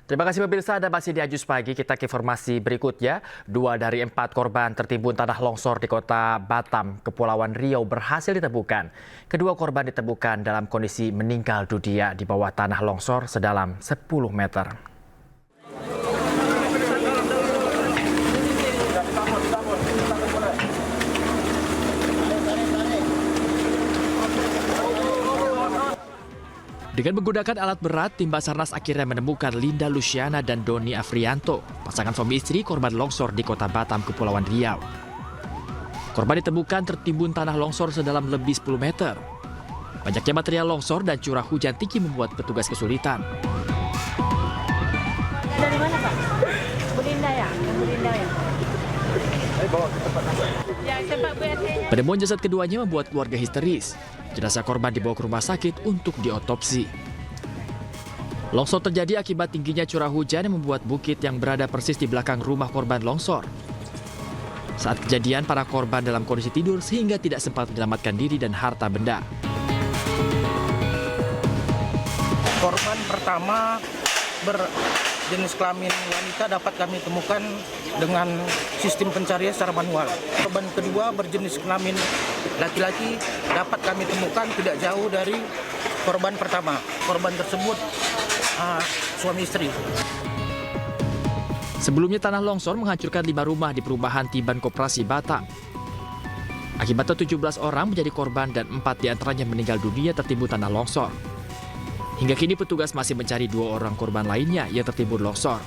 Terima kasih pemirsa, Anda masih di Ajus Pagi. Kita ke informasi berikutnya. 2 dari 4 korban tertimbun tanah longsor di kota Batam, Kepulauan Riau berhasil ditemukan. Kedua korban ditemukan dalam kondisi meninggal dunia di bawah tanah longsor sedalam 10 meter. Dengan menggunakan alat berat, tim Basarnas akhirnya menemukan Linda Luciana dan Doni Afrianto, pasangan suami istri korban longsor di kota Batam, Kepulauan Riau. Korban ditemukan tertimbun tanah longsor sedalam lebih 10 meter. Banyaknya material longsor dan curah hujan tinggi membuat petugas kesulitan. Dari mana, Pak? Bulinda ya? Bulinda ya? Penemuan jasad keduanya membuat keluarga histeris. Jenazah korban dibawa ke rumah sakit untuk diotopsi. Longsor terjadi akibat tingginya curah hujan yang membuat bukit yang berada persis di belakang rumah korban longsor. Saat kejadian, para korban dalam kondisi tidur sehingga tidak sempat menyelamatkan diri dan harta benda. Korban pertama berjenis kelamin wanita dapat kami temukan dengan sistem pencarian secara manual. Korban kedua berjenis kelamin laki-laki dapat kami temukan tidak jauh dari korban pertama. Korban tersebut suami istri. Sebelumnya tanah longsor menghancurkan 5 rumah di perumahan Tiban Koperasi Batam. Akibatnya 17 orang menjadi korban dan 4 diantaranya meninggal dunia tertimbun tanah longsor. Hingga kini petugas masih mencari 2 orang korban lainnya yang tertimbun longsor.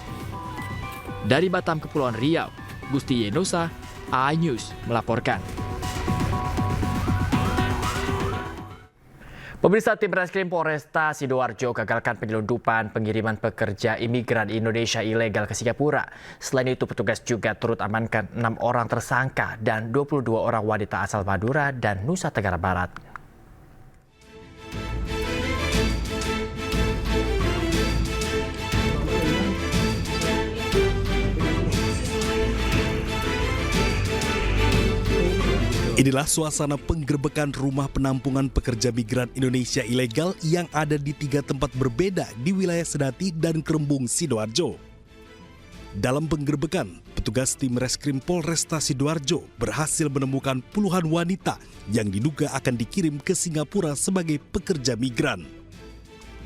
Dari Batam, Kepulauan Riau, Gusti Yenosa, iNews melaporkan. Pemirsa, tim Reskrim Polresta Sidoarjo gagalkan penyelundupan pengiriman pekerja imigran Indonesia ilegal ke Singapura. Selain itu, petugas juga turut amankan 6 orang tersangka dan 22 orang wanita asal Madura dan Nusa Tenggara Barat. Inilah suasana penggerbekan rumah penampungan pekerja migran Indonesia ilegal yang ada di 3 tempat berbeda di wilayah Sedati dan Kerembung, Sidoarjo. Dalam penggerbekan, petugas tim Reskrim Polresta Sidoarjo berhasil menemukan puluhan wanita yang diduga akan dikirim ke Singapura sebagai pekerja migran.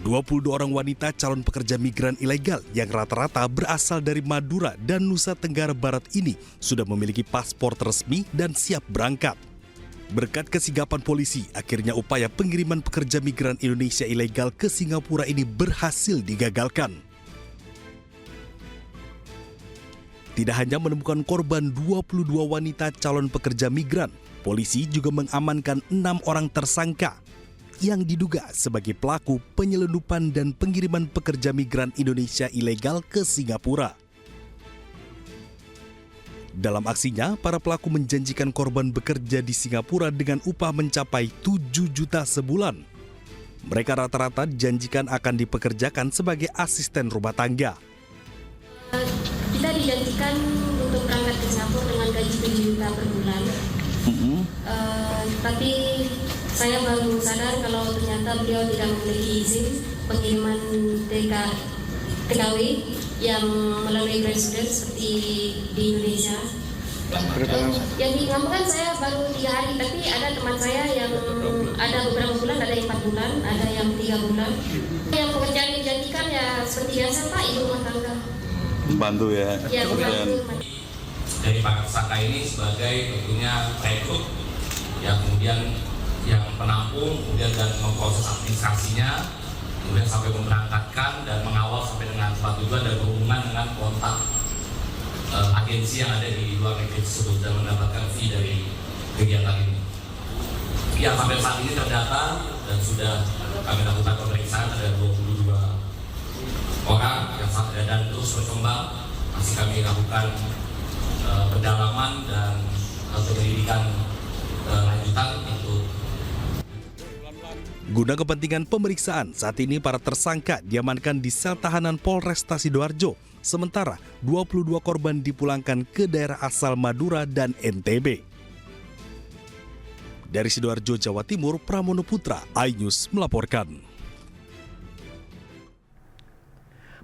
22 orang wanita calon pekerja migran ilegal yang rata-rata berasal dari Madura dan Nusa Tenggara Barat ini sudah memiliki paspor resmi dan siap berangkat. Berkat kesigapan polisi, akhirnya upaya pengiriman pekerja migran Indonesia ilegal ke Singapura ini berhasil digagalkan. Tidak hanya menemukan korban 22 wanita calon pekerja migran, polisi juga mengamankan 6 orang tersangka yang diduga sebagai pelaku penyelundupan dan pengiriman pekerja migran Indonesia ilegal ke Singapura. Dalam aksinya, para pelaku menjanjikan korban bekerja di Singapura dengan upah mencapai 7 juta sebulan. Mereka rata-rata dijanjikan akan dipekerjakan sebagai asisten rumah tangga. Kita dijanjikan untuk berangkat ke Singapura dengan gaji 7 juta per bulan. Tapi saya baru sadar kalau ternyata beliau tidak memiliki izin pengiriman TKW yang melalui resident seperti di Indonesia. Yang di Singapura kan saya baru 3 hari, tapi ada teman saya yang ada beberapa bulan, ada yang 4 bulan, ada yang 3 bulan. Yang pekerjaan yang dijanjikan ya seperti biasa Pak, ibu rumah tangga. Bantu ya. Ya, membantu. Dari para tersangka ini sebagai tentunya rekrut yang kemudian yang penampung, kemudian dan memproses administrasinya, kemudian sampai memberangkatkan dan mengawal sampai dengan tempat tujuan dan berhubungan dengan kontak agensi yang ada di luar negeri tersebut dan mendapatkan fee dari kegiatan ini. Yang sampai saat ini terdata dan sudah kami lakukan pemeriksaan ada 22 orang yang dan terus berkembang, masih kami lakukan pendalaman dan penyelidikan lanjutan untuk. Guna kepentingan pemeriksaan, saat ini para tersangka diamankan di sel tahanan Polresta Sidoarjo. Sementara 22 korban dipulangkan ke daerah asal Madura dan NTB. Dari Sidoarjo, Jawa Timur, Pramono Putra, iNews melaporkan.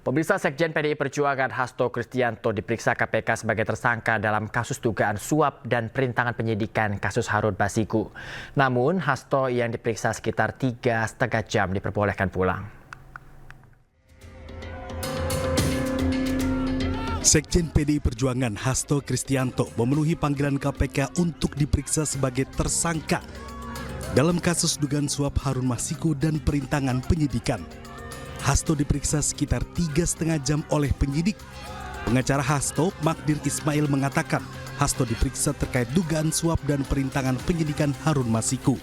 Pemirsa, Sekjen PDI Perjuangan Hasto Kristianto diperiksa KPK sebagai tersangka dalam kasus dugaan suap dan perintangan penyidikan kasus Harun Masiku. Namun, Hasto yang diperiksa sekitar 3,5 jam diperbolehkan pulang. Sekjen PDI Perjuangan Hasto Kristianto memenuhi panggilan KPK untuk diperiksa sebagai tersangka dalam kasus dugaan suap Harun Masiku dan perintangan penyidikan. Hasto diperiksa sekitar 3,5 jam oleh penyidik. Pengacara Hasto, Magdir Ismail, mengatakan Hasto diperiksa terkait dugaan suap dan perintangan penyidikan Harun Masiku.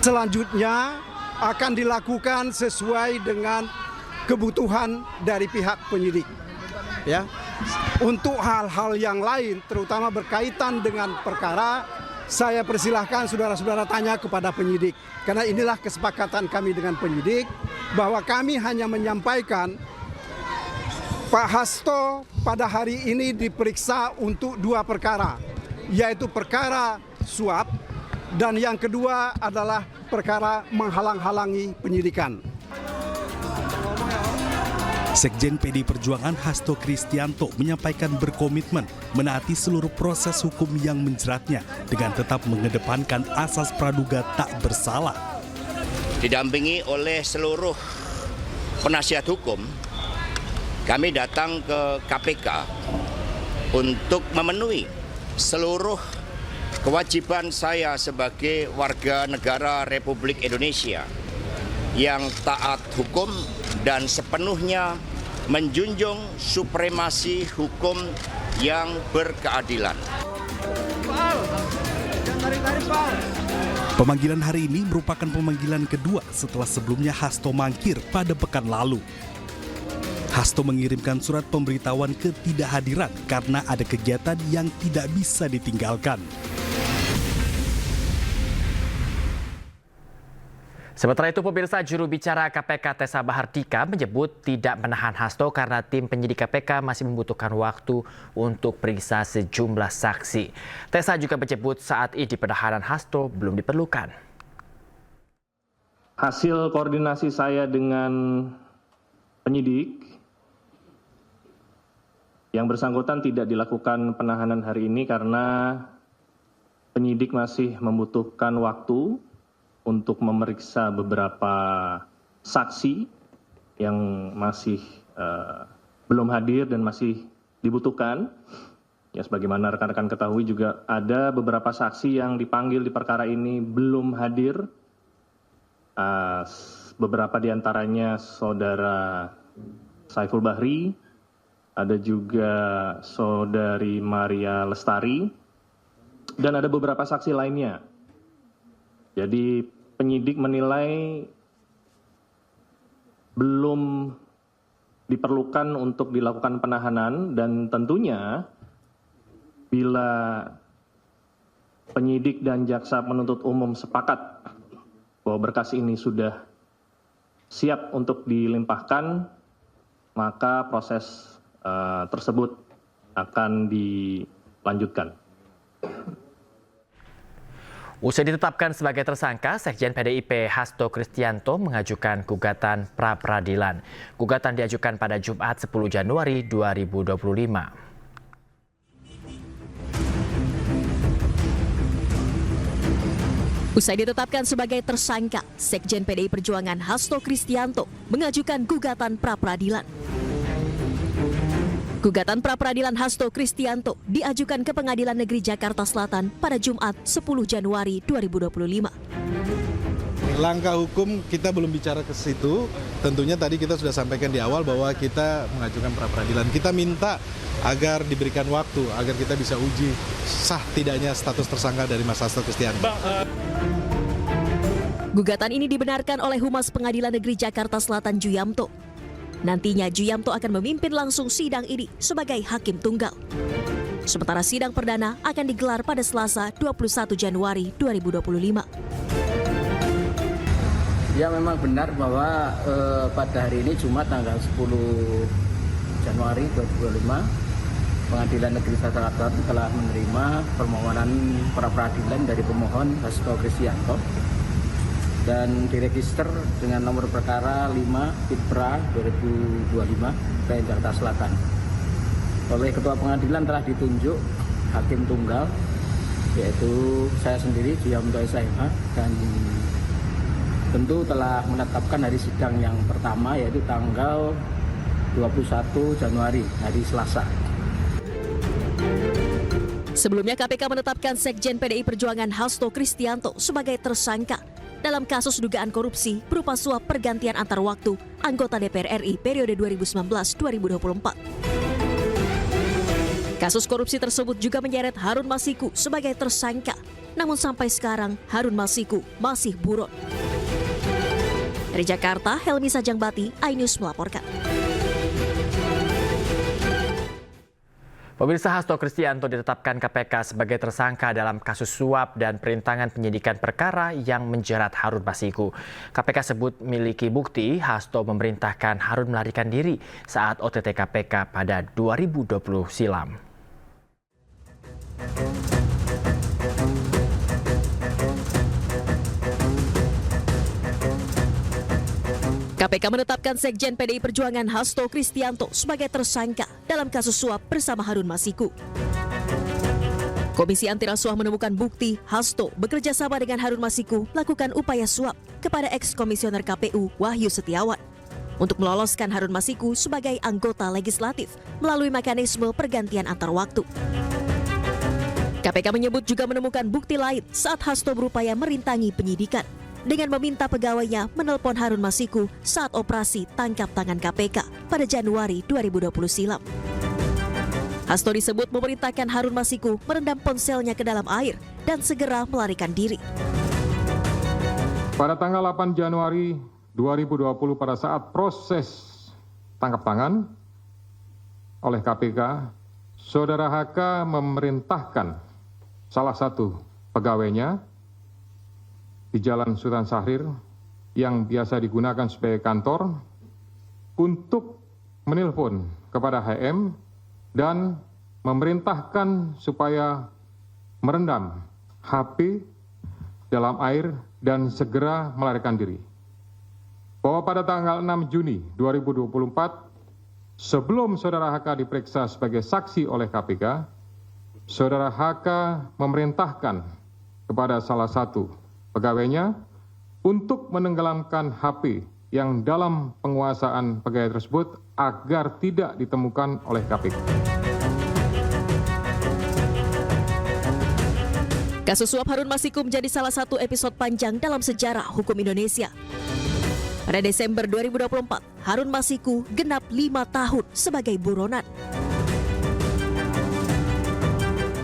Selanjutnya akan dilakukan sesuai dengan kebutuhan dari pihak penyidik. Ya. Untuk hal-hal yang lain, terutama berkaitan dengan perkara, saya persilahkan saudara-saudara tanya kepada penyidik. Karena inilah kesepakatan kami dengan penyidik, bahwa kami hanya menyampaikan Pak Hasto pada hari ini diperiksa untuk 2 perkara, yaitu perkara suap dan yang kedua adalah perkara menghalang-halangi penyidikan. Sekjen PDI Perjuangan Hasto Kristianto menyampaikan berkomitmen menaati seluruh proses hukum yang menjeratnya dengan tetap mengedepankan asas praduga tak bersalah. Didampingi oleh seluruh penasihat hukum, kami datang ke KPK untuk memenuhi seluruh kewajiban saya sebagai warga negara Republik Indonesia yang taat hukum dan sepenuhnya menjunjung supremasi hukum yang berkeadilan. Pemanggilan hari ini merupakan pemanggilan kedua setelah sebelumnya Hasto mangkir pada pekan lalu. Hasto mengirimkan surat pemberitahuan ketidakhadiran karena ada kegiatan yang tidak bisa ditinggalkan. Sementara itu, pemirsa, juru bicara KPK Tessa Bahardika menyebut tidak menahan Hasto karena tim penyidik KPK masih membutuhkan waktu untuk periksa sejumlah saksi. Tessa juga menyebut saat ini penahanan Hasto belum diperlukan. Hasil koordinasi saya dengan penyidik, yang bersangkutan tidak dilakukan penahanan hari ini karena penyidik masih membutuhkan waktu untuk memeriksa beberapa saksi yang masih belum hadir dan masih dibutuhkan. Ya, sebagaimana rekan-rekan ketahui juga ada beberapa saksi yang dipanggil di perkara ini belum hadir. Beberapa diantaranya saudara Saiful Bahri, ada juga saudari Maria Lestari, dan ada beberapa saksi lainnya. Jadi penyidik menilai belum diperlukan untuk dilakukan penahanan, dan tentunya bila penyidik dan jaksa penuntut umum sepakat bahwa berkas ini sudah siap untuk dilimpahkan, maka proses tersebut akan dilanjutkan. Usai ditetapkan sebagai tersangka, Sekjen PDIP Hasto Kristianto mengajukan gugatan pra-peradilan. Gugatan diajukan pada Jumat 10 Januari 2025. Usai ditetapkan sebagai tersangka, Sekjen PDI Perjuangan Hasto Kristianto mengajukan gugatan pra-peradilan. Gugatan pra-peradilan Hasto Kristianto diajukan ke Pengadilan Negeri Jakarta Selatan pada Jumat 10 Januari 2025. Langkah hukum kita belum bicara ke situ. Tentunya tadi kita sudah sampaikan di awal bahwa kita mengajukan pra-peradilan. Kita minta agar diberikan waktu agar kita bisa uji sah tidaknya status tersangka dari Mas Hasto Kristianto. Gugatan ini dibenarkan oleh Humas Pengadilan Negeri Jakarta Selatan Juyamto. Nantinya Juyamto akan memimpin langsung sidang ini sebagai hakim tunggal. Sementara sidang perdana akan digelar pada Selasa 21 Januari 2025. Ya, memang benar bahwa pada hari ini Jumat tanggal 10 Januari 2025 Pengadilan Negeri Jakarta Selatan telah menerima permohonan pra-peradilan dari pemohon Hasto Kristianto dan diregister dengan nomor perkara 5 Pitpra 2025 PN Jakarta Selatan. Oleh Ketua Pengadilan telah ditunjuk Hakim Tunggal, yaitu saya sendiri Juyamto SIMH, dan tentu telah menetapkan hari sidang yang pertama yaitu tanggal 21 Januari, hari Selasa. Sebelumnya KPK menetapkan Sekjen PDI Perjuangan Hasto Kristianto sebagai tersangka dalam kasus dugaan korupsi berupa suap pergantian antar waktu anggota DPR RI periode 2019-2024. Kasus korupsi tersebut juga menyeret Harun Masiku sebagai tersangka. Namun sampai sekarang Harun Masiku masih buron. Dari Jakarta, Helmi Sajangbati, iNews melaporkan. Pemirsa, Hasto Kristianto ditetapkan KPK sebagai tersangka dalam kasus suap dan perintangan penyidikan perkara yang menjerat Harun Masiku. KPK sebut miliki bukti Hasto memerintahkan Harun melarikan diri saat OTT KPK pada 2020 silam. KPK menetapkan Sekjen PDI Perjuangan Hasto Kristianto sebagai tersangka dalam kasus suap bersama Harun Masiku. Komisi Anti Rasuah menemukan bukti Hasto bekerja sama dengan Harun Masiku melakukan upaya suap kepada eks-komisioner KPU Wahyu Setiawan untuk meloloskan Harun Masiku sebagai anggota legislatif melalui mekanisme pergantian antar waktu. KPK menyebut juga menemukan bukti lain saat Hasto berupaya merintangi penyidikan dengan meminta pegawainya menelpon Harun Masiku saat operasi tangkap tangan KPK pada Januari 2020 silam. Hasto disebut memerintahkan Harun Masiku merendam ponselnya ke dalam air dan segera melarikan diri. Pada tanggal 8 Januari 2020 pada saat proses tangkap tangan oleh KPK, Saudara HK memerintahkan salah satu pegawainya di Jalan Sultan Syahrir yang biasa digunakan sebagai kantor untuk menelpon kepada HM dan memerintahkan supaya merendam HP dalam air dan segera melarikan diri. Bahwa pada tanggal 6 Juni 2024, sebelum Saudara HK diperiksa sebagai saksi oleh KPK, Saudara HK memerintahkan kepada salah satu pegawainya untuk menenggelamkan HP yang dalam penguasaan pegawai tersebut agar tidak ditemukan oleh KPK. Kasus suap Harun Masiku menjadi salah satu episode panjang dalam sejarah hukum Indonesia. Pada Desember 2024, Harun Masiku genap 5 tahun sebagai buronan.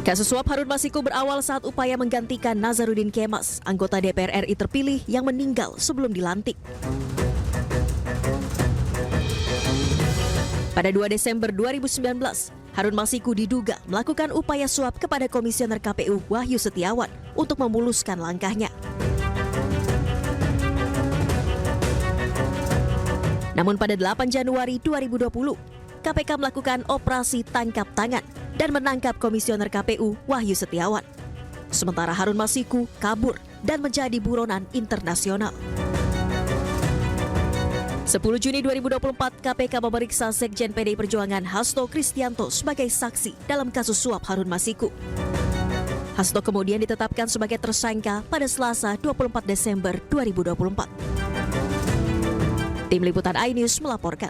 Kasus suap Harun Masiku berawal saat upaya menggantikan Nazarudin Kemas, anggota DPR RI terpilih yang meninggal sebelum dilantik. Pada 2 Desember 2019, Harun Masiku diduga melakukan upaya suap kepada Komisioner KPU Wahyu Setiawan untuk memuluskan langkahnya. Namun pada 8 Januari 2020, KPK melakukan operasi tangkap tangan dan menangkap Komisioner KPU Wahyu Setiawan. Sementara Harun Masiku kabur dan menjadi buronan internasional. 10 Juni 2024, KPK memeriksa Sekjen PDI Perjuangan Hasto Kristianto sebagai saksi dalam kasus suap Harun Masiku. Hasto kemudian ditetapkan sebagai tersangka pada Selasa 24 Desember 2024. Tim Liputan iNews melaporkan.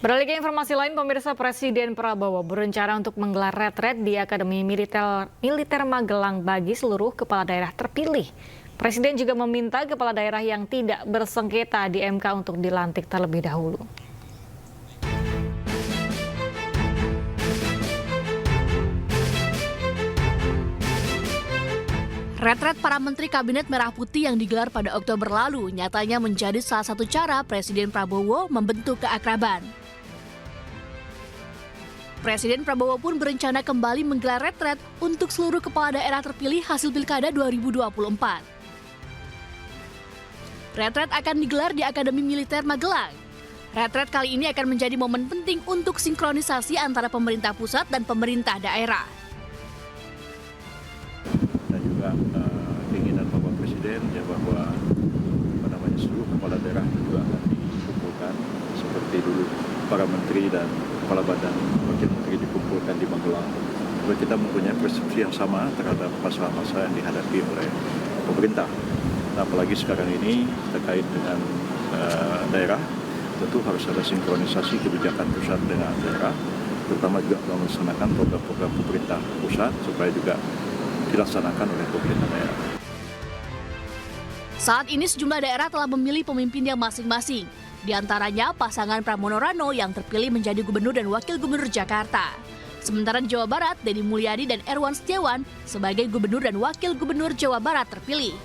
Beralih ke informasi lain, pemirsa, Presiden Prabowo berencana untuk menggelar retret di Akademi Militer Magelang bagi seluruh kepala daerah terpilih. Presiden juga meminta kepala daerah yang tidak bersengketa di MK untuk dilantik terlebih dahulu. Retret para Menteri Kabinet Merah Putih yang digelar pada Oktober lalu nyatanya menjadi salah satu cara Presiden Prabowo membentuk keakraban. Presiden Prabowo pun berencana kembali menggelar retret untuk seluruh kepala daerah terpilih hasil Pilkada 2024. Retret akan digelar di Akademi Militer Magelang. Retret kali ini akan menjadi momen penting untuk sinkronisasi antara pemerintah pusat dan pemerintah daerah. juga keinginan Bapak Presiden ya bahwa seluruh kepala daerah juga akan dikumpulkan seperti dulu para menteri dan kepala badan wakil menteri dikumpulkan di Magelang. Supaya kita mempunyai persepsi yang sama terhadap masalah-masalah yang dihadapi oleh pemerintah. Nah, apalagi sekarang ini terkait dengan daerah, tentu harus ada sinkronisasi kebijakan pusat dengan daerah, terutama juga melaksanakan program-program pemerintah pusat supaya juga dilaksanakan oleh pemerintah daerah. Saat ini sejumlah daerah telah memilih pemimpinnya masing-masing. Di antaranya pasangan Pramono Rano yang terpilih menjadi gubernur dan wakil gubernur Jakarta. Sementara di Jawa Barat, Deddy Mulyadi dan Erwan Setiawan sebagai gubernur dan wakil gubernur Jawa Barat terpilih.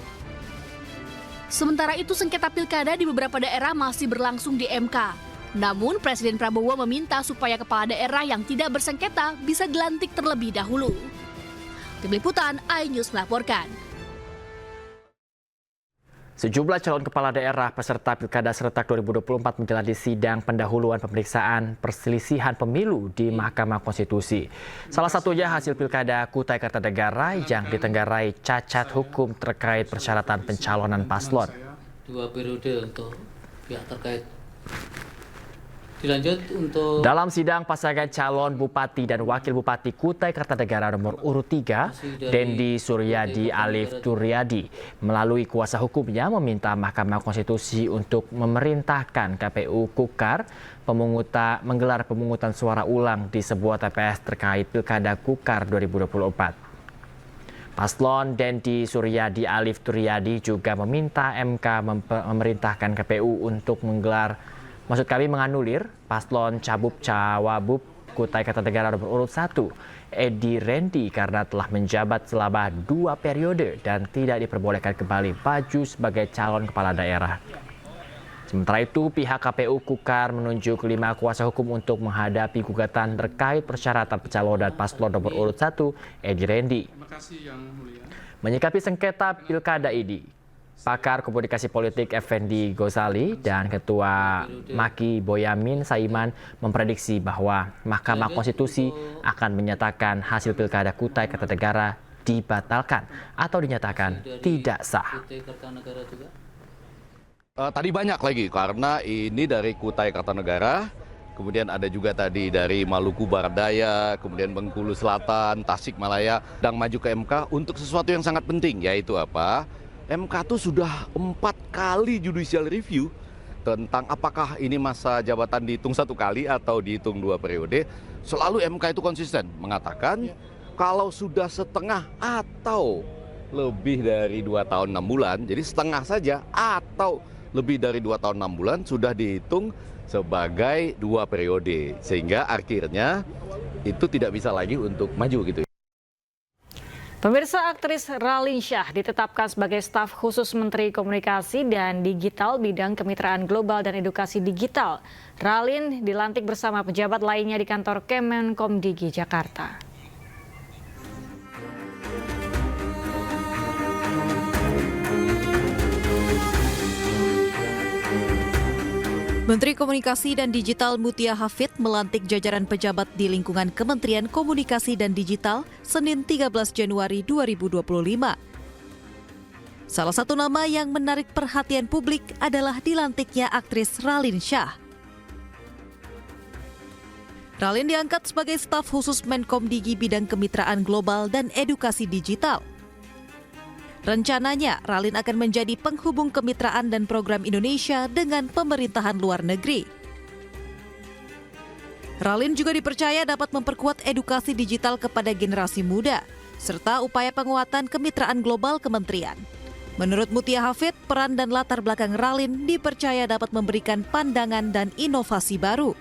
Sementara itu sengketa pilkada di beberapa daerah masih berlangsung di MK. Namun Presiden Prabowo meminta supaya kepala daerah yang tidak bersengketa bisa dilantik terlebih dahulu. Tim Liputan, iNews melaporkan. Sejumlah calon kepala daerah peserta Pilkada serentak 2024 menjalani sidang pendahuluan pemeriksaan perselisihan pemilu di Mahkamah Konstitusi. Salah satunya hasil Pilkada Kutai Kartanegara yang ditenggarai cacat hukum terkait persyaratan pencalonan paslon. 2 periode untuk pihak terkait. Dilanjut untuk dalam sidang pasangan calon Bupati dan Wakil Bupati Kutai Kartanegara nomor urut 3, Dendi Suryadi Alif Turyadi melalui kuasa hukumnya meminta Mahkamah Konstitusi untuk memerintahkan KPU Kukar menggelar pemungutan suara ulang di sebuah TPS terkait Pilkada Kukar 2024. Paslon Dendi Suryadi Alif Turyadi juga meminta MK memerintahkan KPU untuk menganulir paslon Cabub Cawabub Kutai Kartanegara nomor urut 1, Edi Rendi karena telah menjabat selama 2 periode dan tidak diperbolehkan kembali maju sebagai calon kepala daerah. Sementara itu, pihak KPU Kukar menunjuk 5 kuasa hukum untuk menghadapi gugatan terkait persyaratan pencalonan paslon nomor urut 1, Edi Rendi. Menyikapi sengketa pilkada ini, pakar komunikasi politik Effendi Ghazali dan Ketua Maki Boyamin Saiman memprediksi bahwa Mahkamah Konstitusi akan menyatakan hasil Pilkada Kutai Kartanegara dibatalkan atau dinyatakan tidak sah. Tadi banyak lagi karena ini dari Kutai Kartanegara, kemudian ada juga tadi dari Maluku Barat Daya, kemudian Bengkulu Selatan, Tasikmalaya, dan maju ke MK untuk sesuatu yang sangat penting, yaitu apa? MK itu sudah 4 kali judicial review tentang apakah ini masa jabatan dihitung 1 kali atau dihitung 2 periode. Selalu MK itu konsisten mengatakan kalau sudah setengah atau lebih dari 2 tahun 6 bulan, jadi setengah saja atau lebih dari 2 tahun 6 bulan sudah dihitung sebagai 2 periode. Sehingga akhirnya itu tidak bisa lagi untuk maju gitu. Pemirsa, aktris Raline Shah ditetapkan sebagai staf khusus Menteri Komunikasi dan Digital bidang kemitraan global dan edukasi digital. Raline dilantik bersama pejabat lainnya di kantor Kemenkomdigi Jakarta. Menteri Komunikasi dan Digital Mutia Hafid melantik jajaran pejabat di lingkungan Kementerian Komunikasi dan Digital Senin 13 Januari 2025. Salah satu nama yang menarik perhatian publik adalah dilantiknya aktris Raline Shah. Raline diangkat sebagai staf khusus Menkomdigi bidang kemitraan global dan edukasi digital. Rencananya, Raline akan menjadi penghubung kemitraan dan program Indonesia dengan pemerintahan luar negeri. Raline juga dipercaya dapat memperkuat edukasi digital kepada generasi muda, serta upaya penguatan kemitraan global kementerian. Menurut Mutia Hafid, peran dan latar belakang Raline dipercaya dapat memberikan pandangan dan inovasi baru.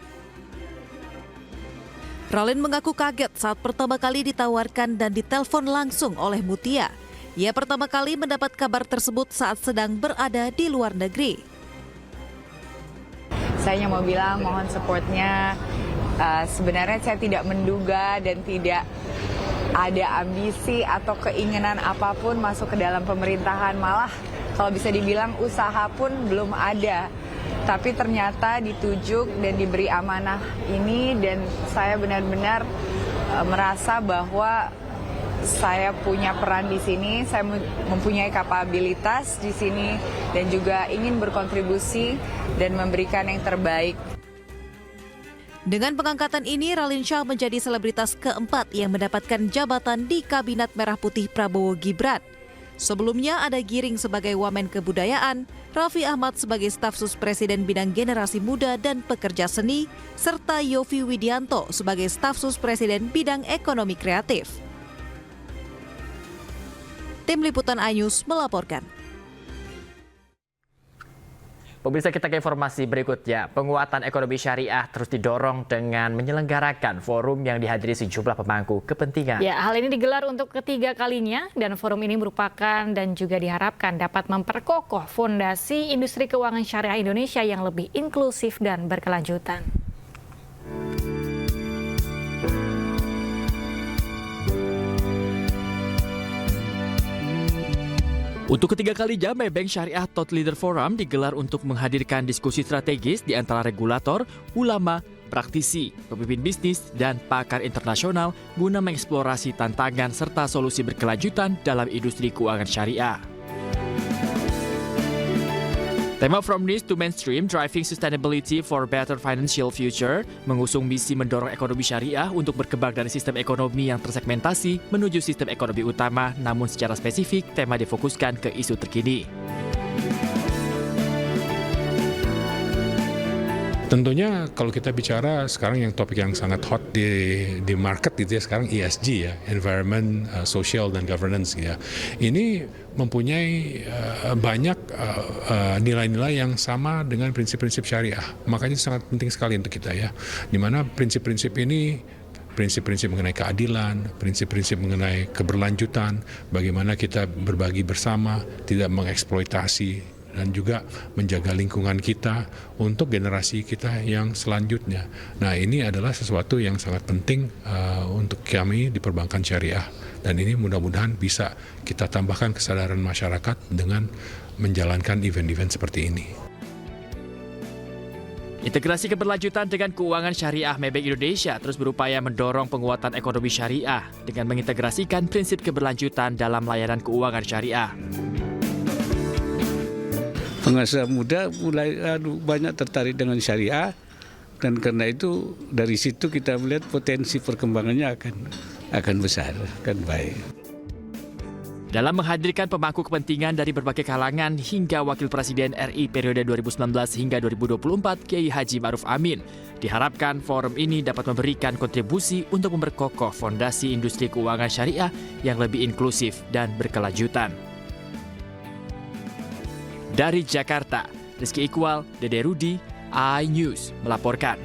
Raline mengaku kaget saat pertama kali ditawarkan dan ditelepon langsung oleh Mutia. Ia pertama kali mendapat kabar tersebut saat sedang berada di luar negeri. Saya hanya mau bilang mohon supportnya. Sebenarnya saya tidak menduga dan tidak ada ambisi atau keinginan apapun masuk ke dalam pemerintahan. Malah kalau bisa dibilang usaha pun belum ada. Tapi ternyata ditujuk dan diberi amanah ini dan saya benar-benar merasa bahwa saya punya peran di sini, saya mempunyai kapabilitas di sini dan juga ingin berkontribusi dan memberikan yang terbaik. Dengan pengangkatan ini, Raline Shah menjadi selebritas keempat yang mendapatkan jabatan di Kabinet Merah Putih Prabowo Gibran. Sebelumnya ada Giring sebagai Wamen Kebudayaan, Raffi Ahmad sebagai staf sus Presiden bidang generasi muda dan pekerja seni, serta Yovie Widianto sebagai staf sus Presiden bidang ekonomi kreatif. Tim Liputan iNews melaporkan. Pemirsa, kita ke informasi berikutnya. Penguatan ekonomi syariah terus didorong dengan menyelenggarakan forum yang dihadiri sejumlah pemangku kepentingan. Ya, hal ini digelar untuk ketiga kalinya dan forum ini merupakan dan juga diharapkan dapat memperkokoh fondasi industri keuangan syariah Indonesia yang lebih inklusif dan berkelanjutan. Untuk ketiga kalinya, Maybank Syariah Thought Leader Forum digelar untuk menghadirkan diskusi strategis di antara regulator, ulama, praktisi, pemimpin bisnis, dan pakar internasional guna mengeksplorasi tantangan serta solusi berkelanjutan dalam industri keuangan syariah. Tema From Niche to Mainstream, Driving Sustainability for Better Financial Future mengusung misi mendorong ekonomi syariah untuk berkembang dari sistem ekonomi yang tersegmentasi menuju sistem ekonomi utama, namun secara spesifik tema difokuskan ke isu terkini. Tentunya kalau kita bicara sekarang yang topik yang sangat hot di market gitu ya sekarang ESG ya, environment, social dan governance ya. Ini mempunyai banyak nilai-nilai yang sama dengan prinsip-prinsip syariah. Makanya sangat penting sekali untuk kita ya. Di mana prinsip-prinsip ini prinsip-prinsip mengenai keadilan, prinsip-prinsip mengenai keberlanjutan, bagaimana kita berbagi bersama, tidak mengeksploitasi dan juga menjaga lingkungan kita untuk generasi kita yang selanjutnya. Nah, ini adalah sesuatu yang sangat penting untuk kami di perbankan syariah. Dan ini mudah-mudahan bisa kita tambahkan kesadaran masyarakat dengan menjalankan event-event seperti ini. Integrasi keberlanjutan dengan keuangan syariah, Maybank Indonesia terus berupaya mendorong penguatan ekonomi syariah dengan mengintegrasikan prinsip keberlanjutan dalam layanan keuangan syariah. Pengusaha muda mulai banyak tertarik dengan syariah dan karena itu dari situ kita melihat potensi perkembangannya akan besar, akan baik. Dalam menghadirkan pemangku kepentingan dari berbagai kalangan hingga Wakil Presiden RI periode 2019 hingga 2024 Kiai Haji Ma'ruf Amin, diharapkan forum ini dapat memberikan kontribusi untuk memperkokoh fondasi industri keuangan syariah yang lebih inklusif dan berkelanjutan. Dari Jakarta, Rizky Iqbal, Dede Rudi, iNews melaporkan.